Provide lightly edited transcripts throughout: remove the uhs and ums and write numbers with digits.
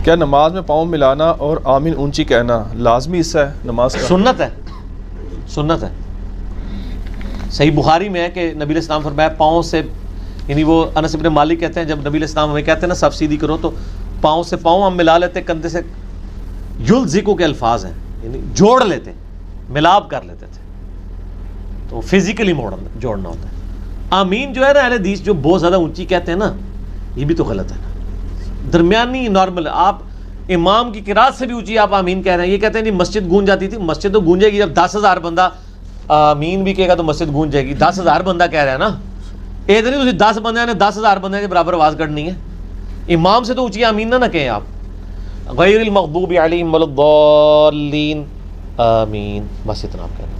کیا نماز میں پاؤں ملانا اور آمین اونچی کہنا لازمی حصہ ہے نماز کا؟ سنت ہے، سنت ہے۔ صحیح بخاری میں ہے کہ نبی علیہ السلام فرمایا پاؤں سے، یعنی وہ انس بن مالک کہتے ہیں جب نبی علیہ السلام ہمیں کہتے ہیں نا صف سیدھی کرو، تو پاؤں سے پاؤں ہم ملا لیتے، کندھے سے یلزقو کے الفاظ ہیں، یعنی جوڑ لیتے، ملاب کر لیتے تھے، تو فزیکلی جوڑنا ہوتا ہے۔ آمین جو ہے نا اہل حدیث جو بہت زیادہ اونچی کہتے ہیں نا، یہ بھی تو غلط ہے نا، درمیانی نارمل۔ آپ امام کی قرات سے بھی اونچی آپ آمین کہہ رہے ہیں، یہ کہتے ہیں نہیں مسجد گونج جاتی تھی، مسجد تو گونجے گی جب 10,000 بندہ آمین بھی کہے گا تو مسجد گونج جائے گی۔ 10,000 بندہ کہہ رہا ہے نا، یہ تو نہیں 10 بندے نے 10,000 بندے کے برابر آواز کرنی ہے۔ امام سے تو اونچی آمین نہ کہیں آپ، غیر المغضوب علیہم ولا الضالین آمین، بس اتنا آپ کہنا،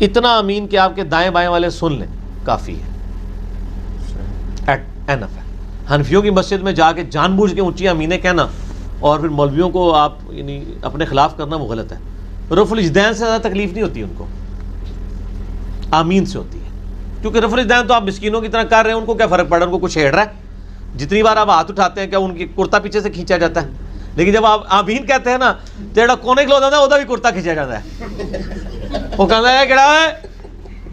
اتنا آمین کہ آپ کے دائیں بائیں والے سن لیں، کافی ہے، اینف ہے۔ حنفیوں کی مسجد میں جا کے جان بوجھ کے اونچی آمینیں کہنا اور پھر مولویوں کو آپ یعنی اپنے خلاف کرنا، وہ غلط ہے۔ رفع الاجدین سے زیادہ تکلیف نہیں ہوتی ان کو، آمین سے ہوتی ہے، کیونکہ رفع الاجدین تو آپ مسکینوں کی طرح کر رہے ہیں، ان کو کیا فرق پڑ رہا ہے، ان کو کچھ چھیڑ رہا ہے۔ جتنی بار آپ ہاتھ اٹھاتے ہیں کیا ان کی کرتا پیچھے سے کھینچا جاتا ہے، لیکن جب آپ آمین کہتے ہیں نا تو جڑا کونے کھلوتا ہے وہ بھی کرتا کھینچا جاتا ہے، وہ کہتا ہے کہڑا ہے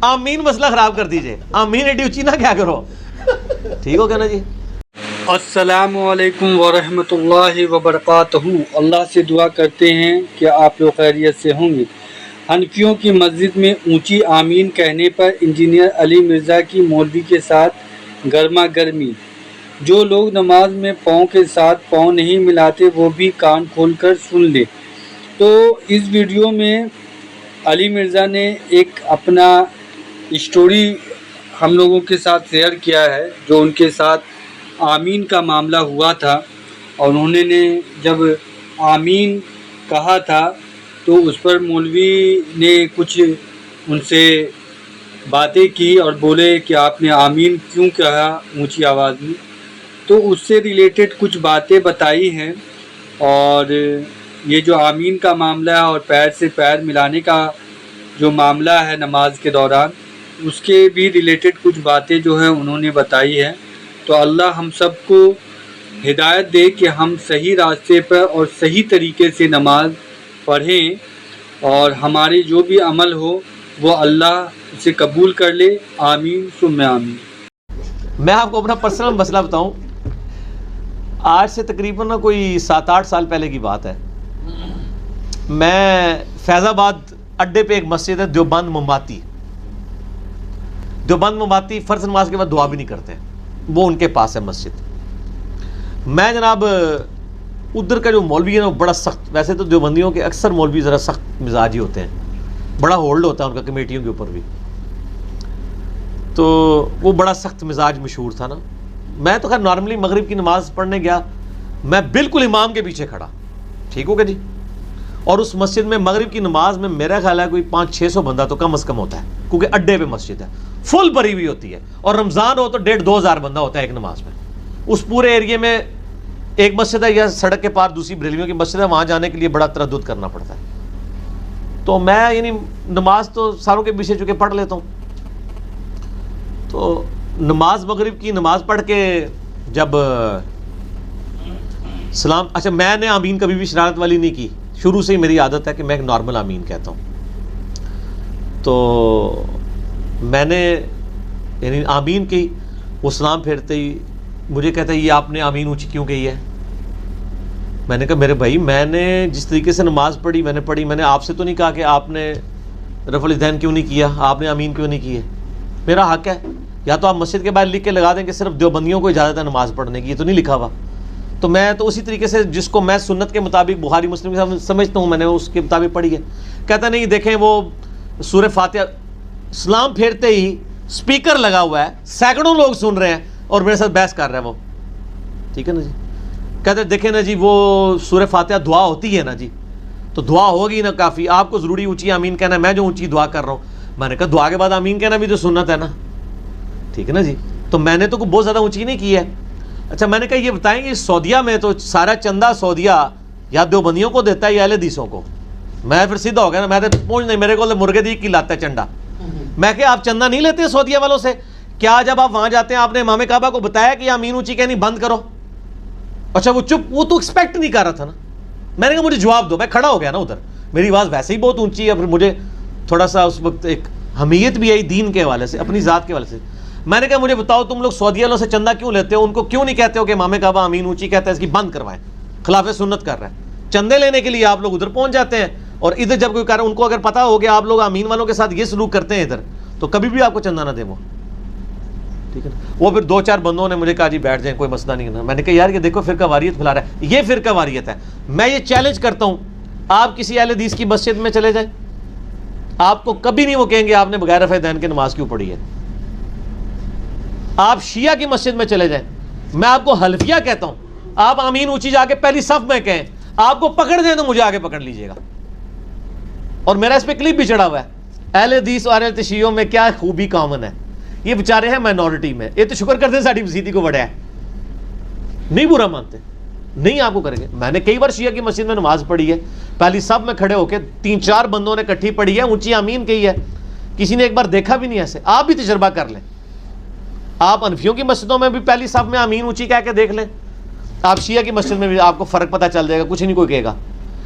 آمین مسئلہ خراب کر دیجئے، آمین ایڈی اونچی نہ کیا کرو، ٹھیک ہو گیا نا جی۔ السلام علیکم ورحمۃ اللہ وبرکاتہ۔ اللہ سے دعا کرتے ہیں کہ آپ لوگ خیریت سے ہوں گے۔ حنفیوں کی مسجد میں اونچی آمین کہنے پر انجینئر علی مرزا کی مولوی کے ساتھ گرما گرمی۔ جو لوگ نماز میں پاؤں کے ساتھ پاؤں نہیں ملاتے وہ بھی کان کھول کر سن لے۔ تو اس ویڈیو میں علی مرزا نے ایک اپنا اسٹوری ہم لوگوں کے ساتھ شیئر کیا ہے، جو ان کے ساتھ آمین کا معاملہ ہوا تھا، اور انہوں نے جب آمین کہا تھا تو اس پر مولوی نے کچھ ان سے باتیں کی اور بولے کہ آپ نے آمین کیوں کہا اونچی آواز میں، تو اس سے ریلیٹڈ کچھ باتیں بتائی ہیں، اور یہ جو آمین کا معاملہ ہے اور پیر سے پیر ملانے کا جو معاملہ ہے نماز کے دوران، اس کے بھی ریلیٹڈ کچھ باتیں جو ہیں انہوں نے بتائی ہیں۔ تو اللہ ہم سب کو ہدایت دے کہ ہم صحیح راستے پر اور صحیح طریقے سے نماز پڑھیں، اور ہمارے جو بھی عمل ہو وہ اللہ اسے قبول کر لے، آمین ثم آمین۔ میں آپ کو اپنا پرسنل مسئلہ بتاؤں، آج سے تقریباً کوئی 7-8 سال پہلے کی بات ہے، میں فیض آباد اڈے پہ ایک مسجد ہے دیوبند مومباتی، دیوبند مومباتی فرض نماز کے بعد دعا بھی نہیں کرتے، وہ ان کے پاس ہے مسجد۔ میں جناب ادھر کا جو مولوی ہے نا وہ بڑا سخت، ویسے تو دیوبندیوں کے اکثر مولوی ذرا سخت مزاج ہی ہوتے ہیں، بڑا ہولڈ ہوتا ہے ان کا کمیٹیوں کے اوپر بھی، تو وہ بڑا سخت مزاج مشہور تھا نا۔ میں تو خیر نارملی مغرب کی نماز پڑھنے گیا، میں بالکل امام کے پیچھے کھڑا، ٹھیک ہو گیا جی، اور اس مسجد میں مغرب کی نماز میں میرا خیال ہے کوئی 500-600 بندہ تو کم از کم ہوتا ہے، کیونکہ اڈے پہ مسجد ہے، فل بھری ہوئی ہوتی ہے، اور رمضان ہو تو 1,500-2,000 بندہ ہوتا ہے ایک نماز میں۔ اس پورے ایریے میں ایک مسجد ہے یا سڑک کے پار دوسری بریلویوں کی مسجد ہے، وہاں جانے کے لیے بڑا تردد کرنا پڑتا ہے، تو میں یعنی نماز تو ساروں کے پیچھے چکے پڑھ لیتا ہوں۔ تو نماز مغرب کی نماز پڑھ کے جب سلام، اچھا میں نے آمین کبھی بھی شرارت والی نہیں کی، شروع سے ہی میری عادت ہے کہ میں ایک نارمل آمین کہتا ہوں، تو میں نے یعنی آمین کی، وہ سلام پھیرتے ہی مجھے کہتا ہے یہ آپ نے آمین اونچی کیوں کہی ہے؟ میں نے کہا میرے بھائی میں نے جس طریقے سے نماز پڑھی میں نے پڑھی، میں نے آپ سے تو نہیں کہا کہ آپ نے رفع الاذین کیوں نہیں کیا، آپ نے آمین کیوں نہیں کی ہے، میرا حق ہے، یا تو آپ مسجد کے باہر لکھ کے لگا دیں کہ صرف دیوبندیوں کو اجازت ہے نماز پڑھنے کی، یہ تو نہیں لکھا ہوا۔ تو میں تو اسی طریقے سے جس کو میں سنت کے مطابق بخاری مسلم کے ساتھ سمجھتا ہوں میں نے اس کے مطابق پڑھی ہے۔ کہتا نہیں دیکھیں وہ سورہ فاتحہ، سلام پھیرتے ہی سپیکر لگا ہوا ہے، سینکڑوں لوگ سن رہے ہیں اور میرے ساتھ بحث کر رہا ہے وہ، ٹھیک ہے نا جی، کہتے دیکھیں نا جی وہ سورہ فاتحہ دعا ہوتی ہے نا جی، تو دعا ہوگی نا کافی، آپ کو ضروری اونچی آمین کہنا ہے، میں جو اونچی دعا کر رہا ہوں، میں نے کہا دعا کے بعد آمین کہنا بھی تو سنت ہے نا، ٹھیک ہے نا جی، تو میں نے تو بہت زیادہ اونچی نہیں کی ہے۔ اچھا میں نے کہا یہ بتائیں کہ سعودیہ میں تو سارا چندہ سعودیہ یا دیوبندیوں کو دیتا ہے یا اہل حدیثوں کو، میں پھر سیدھا ہو گیا نا، میں تو پہنچ نہیں، میرے کو مرغے دی کی لاتا ہے چنڈا، میں کہ آپ چندہ نہیں لیتے سعودیہ والوں سے؟ کیا جب آپ وہاں جاتے ہیں آپ نے امام کعبہ کو بتایا کہ آمین اونچی کہنی بند کرو؟ اچھا وہ چپ, وہ تو ایکسپیکٹ نہیں کر رہا تھا نا. میں نے کہا مجھے جواب دو. میں کھڑا ہو گیا نا ادھر, میری آواز ویسے ہی بہت اونچی ہے, پھر مجھے تھوڑا سا اس وقت ایک حمیت بھی آئی دین کے حوالے سے, اپنی ذات کے حوالے سے. میں نے کہا مجھے بتاؤ تم لوگ سعودی والوں سے چندہ کیوں لیتے ہو, ان کو کیوں نہیں کہتے ہو کہ امام کعبہ امین اونچی کہتا ہے اس کی بند کروائیں, خلاف سنت کر رہا ہے. چندے لینے کے لیے آپ لوگ ادھر پہنچ جاتے ہیں, اور ادھر جب کوئی کر, ان کو اگر پتا ہو کہ آپ لوگ امین والوں کے ساتھ یہ سلوک کرتے ہیں ادھر, تو کبھی بھی آپ کو چندہ نہ دیں وہ, ٹھیک ہے نا. وہ پھر 2-4 بندوں نے مجھے کہا جی بیٹھ جائیں کوئی مسئلہ نہیں ہے. میں نے کہا یار یہ دیکھو فرقہ واریت پھیلا رہا ہے, یہ فرقہ واریت ہے. میں یہ چیلنج کرتا ہوں, آپ کسی اہل حدیث کی مسجد میں چلے جائیں, آپ کو کبھی نہیں وہ کہیں گے آپ نے بغیر رفع دین کے نماز کیوں پڑھی ہے. آپ شیعہ کی مسجد میں چلے جائیں, میں آپ کو حلفیہ کہتا ہوں, آپ آمین اونچی جا کے پہلی صف میں کہیں, آپ کو پکڑ دیں تو مجھے آگے پکڑ لیجئے گا. اور میرا اس پہ کلپ بھی چڑھا ہوا ہے, اہل حدیث اور اہل شیعوں میں کیا خوبی کامن ہے. یہ بیچارے ہیں مائنورٹی میں, یہ تو شکر کرتے ہیں ساڑی مسیدی کو بڑھا ہے, نہیں برا مانتے, نہیں آپ کو کریں گے. میں نے کئی بار شیعہ کی مسجد میں نماز پڑھی ہے, پہلی صف میں کھڑے ہو کے 3-4 بندوں نے کٹھی پڑھی ہے, اونچی آمین کہی ہے, کسی نے ایک بار دیکھا بھی نہیں ایسے. آپ بھی تجربہ کر لیں, آپ انفیوں کی مسجدوں میں بھی پہلی صف میں آمین اونچی کہہ کے دیکھ لیں, آپ شیعہ کی مسجد میں بھی آپ کو فرق پتہ چل جائے گا, کچھ نہیں کوئی کہے گا.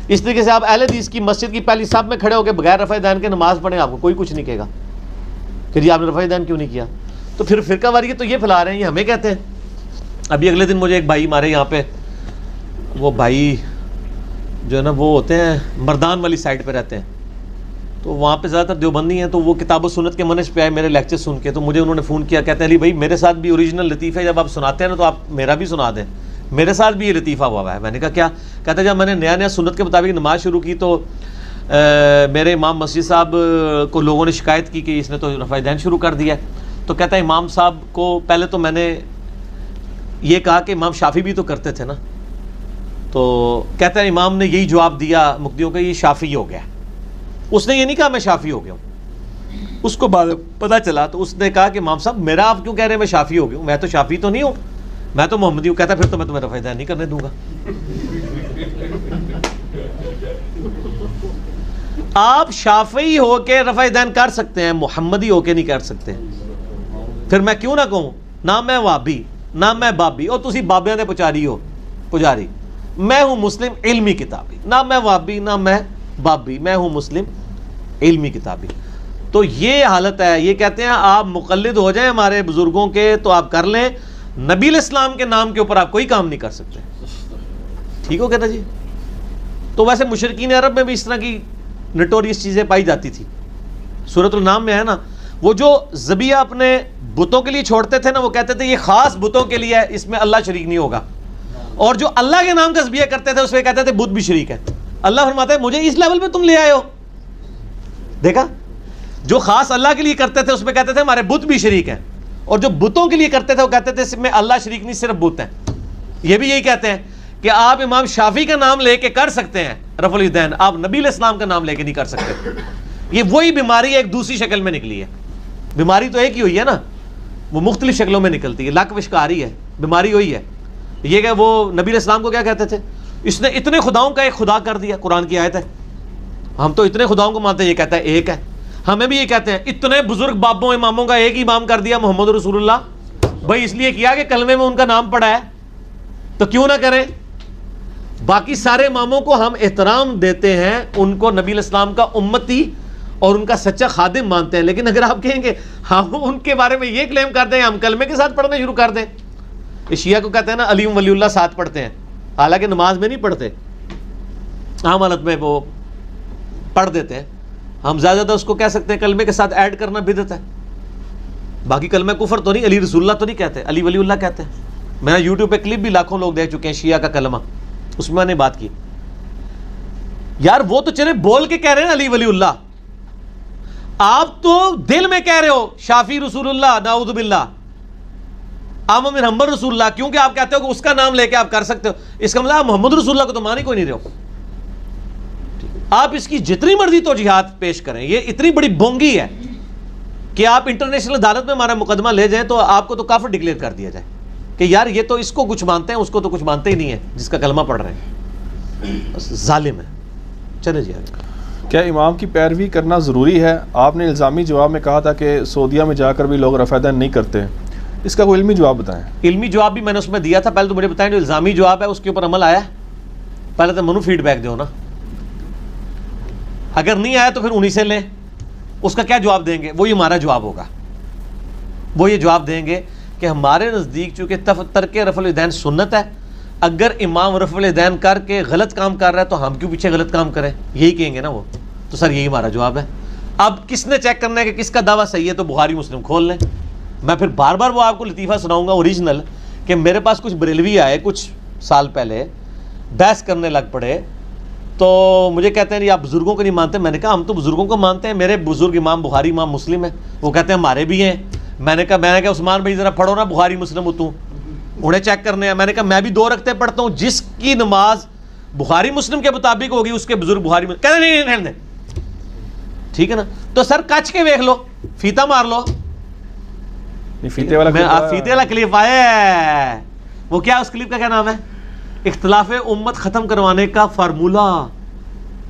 اس طریقے سے آپ اہل حدیث کی مسجد کی پہلی صف میں کھڑے ہو کے بغیر رفع دین کے نماز پڑھیں, آپ کو کوئی کچھ نہیں کہے گا کہ جی آپ نے رفع دین کیوں نہیں کیا. تو پھر فرقہ واریت تو یہ پھیلا رہے ہیں, یہ ہمیں کہتے ہیں. ابھی اگلے دن مجھے ایک بھائی مارے یہاں پہ, وہ بھائی جو ہے نا وہ ہوتے ہیں مردان والی سائڈ پہ رہتے ہیں, تو وہاں پہ زیادہ تر دیوبندی ہیں, تو وہ کتاب و سنت کے منہج پہ آئے میرے لیکچر سن کے. تو مجھے انہوں نے فون کیا, کہتے ہیں علی بھائی میرے ساتھ بھی اوریجنل لطیفہ جب آپ سناتے ہیں نا تو آپ میرا بھی سنا دیں, میرے ساتھ بھی یہ لطیفہ ہوا ہے. میں نے کہا کیا؟ کہتے ہیں جب میں نے نیا سنت کے مطابق نماز شروع کی تو میرے امام مسجد صاحب کو لوگوں نے شکایت کی کہ اس نے تو رفع دین شروع کر دیا ہے. تو کہتا ہے امام صاحب کو پہلے تو میں نے یہ کہا کہ امام شافعی بھی تو کرتے تھے نا, تو کہتا ہے امام نے یہی جواب دیا مقتدیوں کا, یہ شافعی ہو گیا. اس نے یہ نہیں کہا میں شافعی ہو گیا ہوں, اس کو بعد پتہ چلا تو اس نے کہا کہ امام صاحب میرا آپ کیوں کہہ رہے ہیں میں شافعی ہو گیا ہوں, میں تو شافعی تو نہیں ہوں, میں تو محمدی ہوں. کہتا ہے پھر تو میں تمہیں رفع دین نہیں کرنے دوں گا. آپ شافعی ہو کے رفع دین کر سکتے ہیں, محمدی ہو کے نہیں کر سکتے. پھر میں کیوں نہ کہوں, نہ میں وابی نہ میں بابی, اور تسی بابیاں دے پجاری ہو, پجاری. میں ہوں مسلم علمی کتابی, نہ میں وابی نہ میں بابی, میں ہوں مسلم علمی کتابی. تو یہ حالت ہے. یہ کہتے ہیں آپ مقلد ہو جائیں ہمارے بزرگوں کے تو آپ کر لیں, نبی علیہ السلام کے نام کے اوپر آپ کوئی کام نہیں کر سکتے. ٹھیک ہو کہتا جی. تو ویسے مشرکین عرب میں بھی اس طرح کی نٹوریس چیزیں پائی جاتی تھی. سورۃ النام میں ہے نا, وہ جو ذبیحہ اپنے بتوں کے لیے چھوڑتے تھے نا, وہ کہتے تھے یہ خاص بتوں کے لیے ہے, اس میں اللہ شریک نہیں ہوگا. اور جو اللہ کے نام کا ذبیحہ کرتے تھے اس میں کہتے تھے بت بھی شریک ہے. اللہ فرماتا ہے مجھے اس لیول پہ تم لے آئے ہو. دیکھا, جو خاص اللہ کے لیے کرتے تھے اس میں کہتے تھے ہمارے بت بھی شریک ہیں, اور جو بتوں کے لیے کرتے تھے وہ کہتے تھے اس میں اللہ شریک نہیں صرف بت ہیں. یہ بھی یہی کہتے ہیں کہ آپ امام شافعی کا نام لے کے کر سکتے ہیں رفع الدین, آپ نبی علیہ السلام کا نام لے کے نہیں کر سکتے. یہ وہی بیماری ایک دوسری شکل میں نکلی ہے. بیماری تو ایک ہی ہوئی ہے نا, وہ مختلف شکلوں میں نکلتی ہے. لک وشکاری ہے, بیماری وہی ہے. یہ کہ وہ نبی علیہ السلام کو کیا کہتے تھے, اس نے اتنے خداؤں کا ایک خدا کر دیا. قرآن کی آیت ہے, ہم تو اتنے خداؤں کو مانتے ہیں, یہ کہتا ہے ایک ہے. ہمیں بھی یہ کہتے ہیں اتنے بزرگ بابوں اماموں کا ایک امام کر دیا محمد رسول اللہ. بھائی اس لیے کیا کہ کلمے میں ان کا نام پڑا ہے, تو کیوں نہ کریں. باقی سارے اماموں کو ہم احترام دیتے ہیں, ان کو نبی علیہ السلام کا امتی اور ان کا سچا خادم مانتے ہیں. لیکن اگر آپ کہیں گے ہم ان کے بارے میں یہ کلیم کر دیں ہم کلمے کے ساتھ پڑھنا شروع کر دیں. یہ شیعہ کو کہتے ہیں نا علی ولی اللہ ساتھ پڑھتے ہیں, حالانکہ نماز میں نہیں پڑھتے, عام حالت میں وہ پڑھ دیتے ہیں. ہم زیادہ اس کو کہہ سکتے ہیں کلمے کے ساتھ ایڈ کرنا بدعت ہے. باقی کلمہ کفر تو نہیں, علی رسول اللہ تو نہیں کہتے, علی ولی اللہ کہتے ہیں. میں نے یوٹیوب پہ کلپ بھی لاکھوں لوگ دیکھ چکے ہیں شیعہ کا کلمہ, اس میں نے بات کی. یار وہ تو چلے بول کے کہہ رہے ہیں علی ولی اللہ, آپ تو دل میں کہہ رہے ہو شافی رسول اللہ نعوذ باللہ, آپ محمد رسول اللہ, کیونکہ آپ کہتے ہو کہ اس کا نام لے کے آپ کر سکتے ہو. اس کا مطلب آپ محمد رسول اللہ کو تو مان ہی کوئی نہیں رہے ہو. آپ اس کی جتنی مرضی توجیحات پیش کریں, یہ اتنی بڑی بونگی ہے کہ آپ انٹرنیشنل عدالت میں ہمارا مقدمہ لے جائیں تو آپ کو تو کافر ڈکلیئر کر دیا جائے کہ یار یہ تو اس کو کچھ مانتے ہیں, اس کو تو کچھ مانتے ہی نہیں ہے جس کا کلمہ پڑھ رہے ہیں. بس ظالم ہے. چلے جی آگے. کیا امام کی پیروی کرنا ضروری ہے؟ آپ نے الزامی جواب میں کہا تھا کہ سعودیہ میں جا کر بھی لوگ رفع دین نہیں کرتے. اس کا کوئی علمی جواب بتائیں. علمی جواب بھی میں نے اس میں دیا تھا. پہلے تو مجھے بتائیں جو الزامی جواب ہے اس کے اوپر عمل آیا. پہلے تو منو فیڈ بیک دو نا. اگر نہیں آیا تو پھر انہی سے لیں. اس کا کیا جواب دیں گے؟ وہی ہمارا جواب ہوگا. وہ یہ جواب دیں گے کہ ہمارے نزدیک چونکہ ترک رفع الیدین سنت ہے، اگر امام رفع الیدین کر کے غلط کام کر رہا ہے تو ہم کیوں پیچھے غلط کام کریں؟ یہی کہیں گے نا وہ. تو سر یہی ہمارا جواب ہے. اب کس نے چیک کرنا ہے کہ کس کا دعویٰ صحیح ہے؟ تو بخاری مسلم کھول لیں. میں پھر بار بار وہ آپ کو لطیفہ سناؤں گا اوریجنل، کہ میرے پاس کچھ بریلوی آئے کچھ سال پہلے، بحث کرنے لگ پڑے. تو مجھے کہتے ہیں یہ آپ بزرگوں کو نہیں مانتے. میں نے کہا ہم تو بزرگوں کو مانتے ہیں، میرے بزرگ امام بخاری امام مسلم ہے. وہ کہتے ہیں ہمارے بھی ہیں. میں نے کہا عثمان بھائی ذرا پڑھو نا بخاری مسلم اتوں، انہیں چیک کرنے ہیں. میں نے کہا میں بھی 2 رکعتیں پڑھتا ہوں، جس کی نماز بخاری مسلم کے مطابق ہوگی اس کے بزرگ بخاری مسلم. کہتے نہیں رہنے دیں. ٹھیک ہے نا. تو سر کچ کے دیکھ لو، فیتا مار لو. فیتے والا کلپ آیا ہے. وہ کیا اس کلپ کا کیا نام ہے؟ اختلاف امت ختم کروانے کا فارمولہ.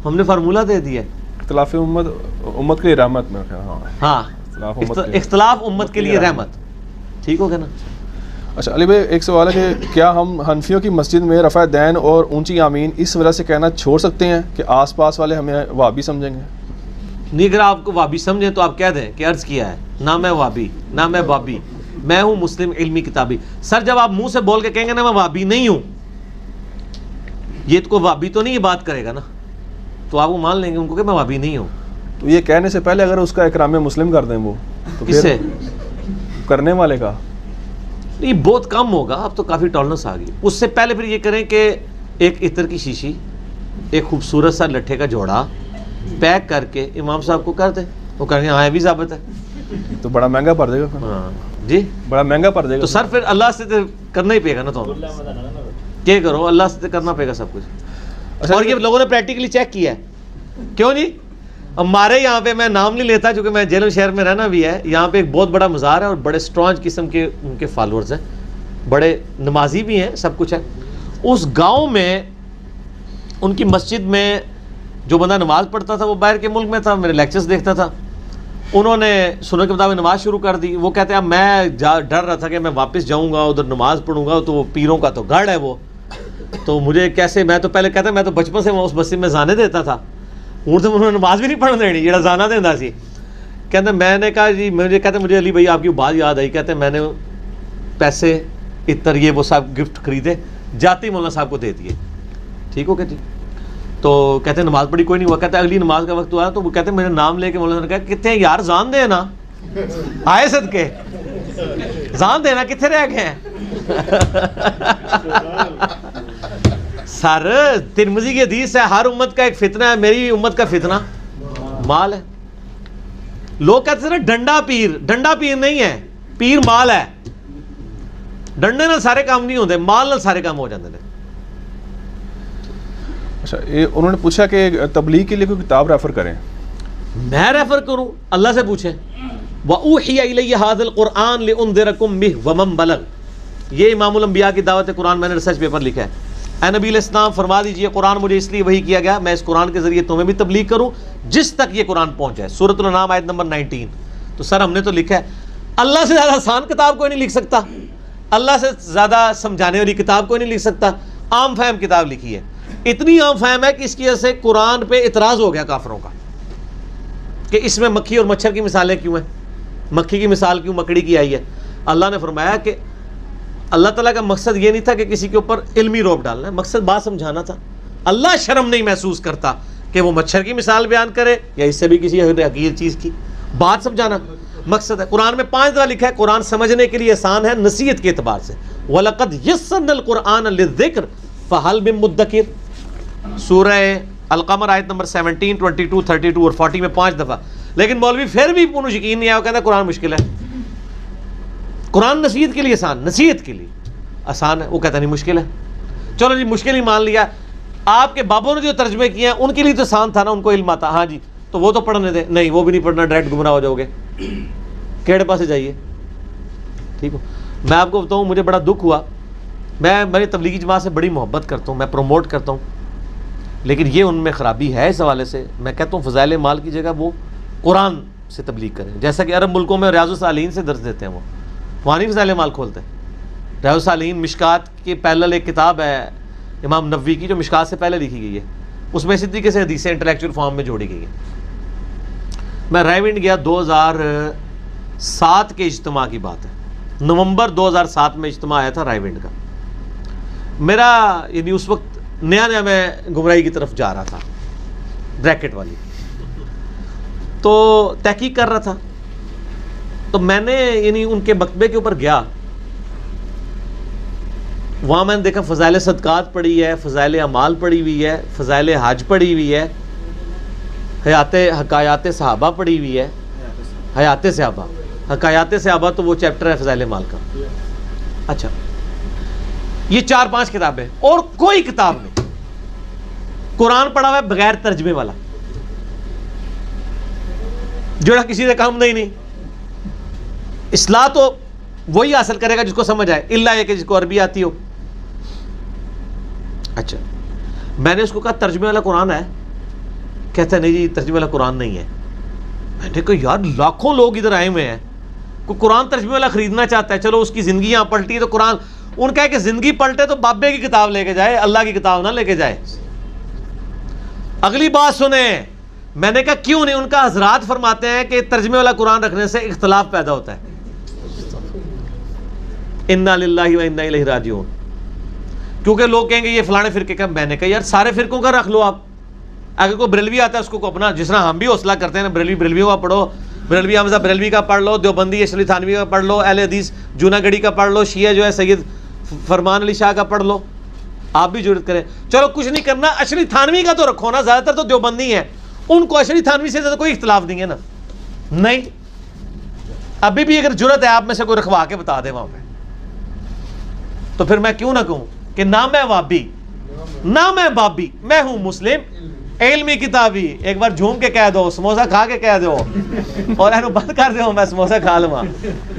ہم نے فارمولہ دے دیا. اختلاف امت کے لیے رحمت میں. ہاں اختلاف امت کے لیے رحمت. ٹھیک ہو گیا نا. اچھا علی بھائی ایک سوال ہے کہ کیا ہم حنفیوں کی مسجد میں رفع دین اور اونچی آمین اس وجہ سے کہنا چھوڑ سکتے ہیں کہ آس پاس والے ہمیں وہابی سمجھیں گے؟ نہیں، اگر آپ کو وہابی سمجھیں تو آپ کہہ دیں کہ عرض کیا ہے نہ میں وہابی نہ میں بابی، میں ہوں مسلم علمی کتابی. سر جب آپ منہ سے بول کے کہیں گے نا میں وہابی نہیں ہوں، یہ تو کوئی وہابی تو نہیں یہ بات کرے گا نا، تو آپ وہ مان لیں گے ان کو کہ میں وہابی نہیں ہوں. تو یہ کہنے سے پہلے اگر اس کا اکرام مسلم کر دیں وہ تو کس سے کرنے والے کا یہ بہت کم ہوگا. اب تو کافی ٹالرنس آ گئی. اس سے پہلے پھر یہ کریں کہ ایک عطر کی شیشی، ایک خوبصورت سا لٹھے کا جوڑا پیک کر کے امام صاحب کو کر دیں. وہ کہیں گے ہاں یہ بھی ثابت ہے. تو بڑا مہنگا پڑ جائے گا. ہاں جی بڑا مہنگا پڑ جائے گا. تو سر پھر اللہ سے کرنا ہی پڑے گا نا. تو کیا کرو، اللہ سے کرنا پڑے گا سب کچھ. اور یہ لوگوں نے پریکٹیکلی چیک کیا ہے. کیوں جی؟ ہمارے یہاں پہ میں نام نہیں لیتا چونکہ میں جیلم شہر میں رہنا بھی ہے. یہاں پہ ایک بہت بڑا مزار ہے اور بڑے اسٹرانگ قسم کے ان کے فالوورز ہیں، بڑے نمازی بھی ہیں، سب کچھ ہے. اس گاؤں میں ان کی مسجد میں جو بندہ نماز پڑھتا تھا وہ باہر کے ملک میں تھا، میرے لیکچرز دیکھتا تھا. انہوں نے سنت کے مطابق نماز شروع کر دی. وہ کہتے ہیں میں ڈر رہا تھا کہ میں واپس جاؤں گا ادھر نماز پڑھوں گا تو وہ پیروں کا تو گڑھ ہے وہ، تو مجھے کیسے، میں تو پہلے کہتا میں تو بچپن سے اس مسجد میں جانے دیتا تھا، ہوں تو انہوں نے نماز بھی نہیں پڑھنے دینی جڑا جانا دینا سی. کہتے میں نے کہا جی مجھے علی بھائی آپ کی بات یاد آئی. کہتے میں نے پیسے عطر یہ وہ سب گفٹ خریدے، جاتے ہی مولانا صاحب کو دے دیے. ٹھیک ہو کہ جی. تو کہتے ہیں نماز پڑھی کوئی نہیں ہوا. کہتے ہیں اگلی نماز کا وقت ہوا تو وہ کہتے ہیں میرے نام لے کے مولانا نے کہا کتنے یار جان دے نا آئے صدقے جان دینا کتنے رہ گئے ہیں. سر ترمذی کی حدیث ہے ہر امت کا ایک فتنہ ہے، میری امت کا فتنہ مال ہے. لوگ کہتے ہیں ڈنڈا پیر، ڈنڈا پیر نہیں ہے، پیر مال ہے. ڈنڈے نال سارے کام نہیں ہوتے، مال نال سارے کام ہو جاتے ہیں. اچھا انہوں نے پوچھا کہ تبلیغ کے لیے کوئی کتاب ریفر کریں. میں ریفر کروں؟ اللہ سے پوچھیں. وَأُوحِيَ إِلَيَّ هَذَا الْقُرْآنُ لِأُنذِرَكُم بِهِ وَمَن بَلَغَ. یہ امام الانبیاء کی دعوت قرآن میں نے ریسرچ پیپر لکھا ہے. اے نبی علیہ السلام فرما دیجئے قرآن مجھے اس لیے وحی کیا گیا میں اس قرآن کے ذریعے تمہیں بھی تبلیغ کروں جس تک یہ قرآن پہنچ جائے. سورۃ الانعام آیت نمبر 19. تو سر ہم نے تو لکھا ہے اللہ سے زیادہ آسان کتاب کوئی نہیں لکھ سکتا، اللہ سے زیادہ سمجھانے والی کتاب کوئی نہیں لکھ سکتا. عام فہم کتاب لکھی ہے. اتنی عام فہم ہے کہ اس کی وجہ سے قرآن پہ اعتراض ہو گیا کافروں کا کہ اس میں مکھی اور مچھر کی مثالیں کیوں ہیں، مکھی کی مثال کیوں مکڑی کی آئی ہے. اللہ نے فرمایا کہ اللہ تعالیٰ کا مقصد یہ نہیں تھا کہ کسی کے اوپر علمی روب ڈالنا ہے، مقصد بات سمجھانا تھا. اللہ شرم نہیں محسوس کرتا کہ وہ مچھر کی مثال بیان کرے یا اس سے بھی کسی حقیر چیز کی، بات سمجھانا مقصد ہے. قرآن میں 5 دفعہ لکھا ہے قرآن سمجھنے کے لیے آسان ہے نصیحت کے اعتبار سے. وَلَقَدْ يَسَّرْنَا الْقُرْآنَ لِلذِّكْرِ فَهَلْ مِن مُدَّكِرٍ. سورہ القمر آیت نمبر 17، 22، 32 اور 40 میں 5 دفعہ. لیکن مولوی پھر بھی انہوں یقین نہیں آیا، وہ کہتا ہے قرآن مشکل ہے. قرآن نصیحت کے لیے آسان، نصیحت کے لیے آسان ہے، وہ کہتا نہیں مشکل ہے. چلو جی مشکل ہی مان لیا. آپ کے بابوں نے جو ترجمے کیے ہیں ان کے لیے تو آسان تھا نا، ان کو علم آتا. ہاں جی تو وہ تو پڑھنے دیں. نہیں وہ بھی نہیں پڑھنا، ڈائریکٹ گمراہ ہو جاؤ گے. کیڑے پاسے جائیے. ٹھیک ہو. میں آپ کو بتاؤں مجھے بڑا دکھ ہوا. میں میری تبلیغی جماعت سے بڑی محبت کرتا ہوں، میں پروموٹ کرتا ہوں، لیکن یہ ان میں خرابی ہے. اس حوالے سے میں کہتا ہوں فضائل مال کی جگہ وہ قرآن سے تبلیغ کریں، جیسا کہ عرب ملکوں میں ریاض الصالحین سے درس دیتے ہیں وہ. وہاں نہیں فضائل مال کھولتے. ریاض الصالحین مشکات کی پیرلل ایک کتاب ہے امام نووی کی جو مشکات سے پہلے لکھی گئی ہے, اس میں اسی طریقے سے حدیثیں انٹلیکچوئل فارم میں جوڑی گئی ہیں. میں رائے ونڈ گیا 2007 کے اجتماع کی بات ہے, نومبر 2007 میں اجتماع آیا تھا رائے ونڈ کا. میرا یعنی اس وقت نیا نیا میں گمراہی کی طرف جا رہا تھا, بریکٹ والی, تو تحقیق کر رہا تھا. تو میں نے یعنی ان کے مکتبے کے اوپر گیا, وہاں میں نے دیکھا فضائل صدقات پڑھی ہے, فضائل اعمال پڑھی ہوئی ہے, فضائل حج پڑھی ہوئی ہے, حکایات صحابہ پڑھی ہوئی ہے. حیات صحابہ, حکایات صحابہ تو وہ چیپٹر ہے فضائل اعمال کا. اچھا, یہ 4-5 کتابیں اور کوئی کتاب نہیں. قرآن پڑھا ہوا ہے بغیر ترجمے والا, جو کسی سے کام نہیں. اصلاح تو وہی حاصل کرے گا جس کو سمجھ آئے, الا یہ کہ جس کو عربی آتی ہو. اچھا, میں نے اس کو کہا ترجمے والا قرآن ہے؟ کہتا ہے نہیں جی ترجمے والا قرآن نہیں ہے. میں نے کہا یار لاکھوں لوگ ادھر آئے ہوئے ہیں, کوئی قرآن ترجمے والا خریدنا چاہتا ہے, چلو اس کی زندگی یہاں پلٹی ہے تو قرآن, ان کا ہے کہ زندگی پلٹے تو بابے کی کتاب لے کے جائے, اللہ کی کتاب نہ لے کے جائے. اگلی بات سنیں, میں نے کہا کیوں نہیں؟ ان کا حضرات فرماتے ہیں کہ ترجمے والا قرآن رکھنے سے اختلاف پیدا ہوتا ہے. انا للہ و انا الیہ راجعون, کیونکہ لوگ کہیں گے یہ فلانے فرقے کا. میں نے کہا یار سارے فرقوں کا رکھ لو آپ. اگر کوئی بریلوی آتا ہے اس کو اپنا, جس طرح ہم بھی حوصلہ کرتے ہیں نا, بریلویوں کا پڑھو, بریلوی حمزہ بریلوی کا پڑھ لو, دیوبندی اشرف تھانوی کا پڑھ لو, اہل حدیث جوناگڑھی کا پڑھ لو, شیعہ جو ہے سید فرمان علی شاہ کا پڑھ لو. آپ بھی جرت کریں. چلو کچھ نہیں کرنا, اشرف تھانوی کا تو رکھو نا, زیادہ تر تو دیوبندی ہیں, ان کو اشرف تھانوی سے زیادہ کوئی اختلاف نہیں ہے نا. نہیں, ابھی بھی اگر جرت ہے آپ میں سے کوئی رکھوا کے بتا دے وہاں پہ, تو پھر میں کیوں نہ کہوں کہ نہ میں وابی نہ میں بابی, میں ہوں مسلم علمی کتابی. ایک بار جھوم کے کہہ دو, سموسا کھا کے کہہ دو, اور اینو بند کر دو, میں سموسا کھا لوں.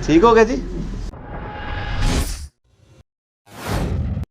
ٹھیک ہو گیا جی.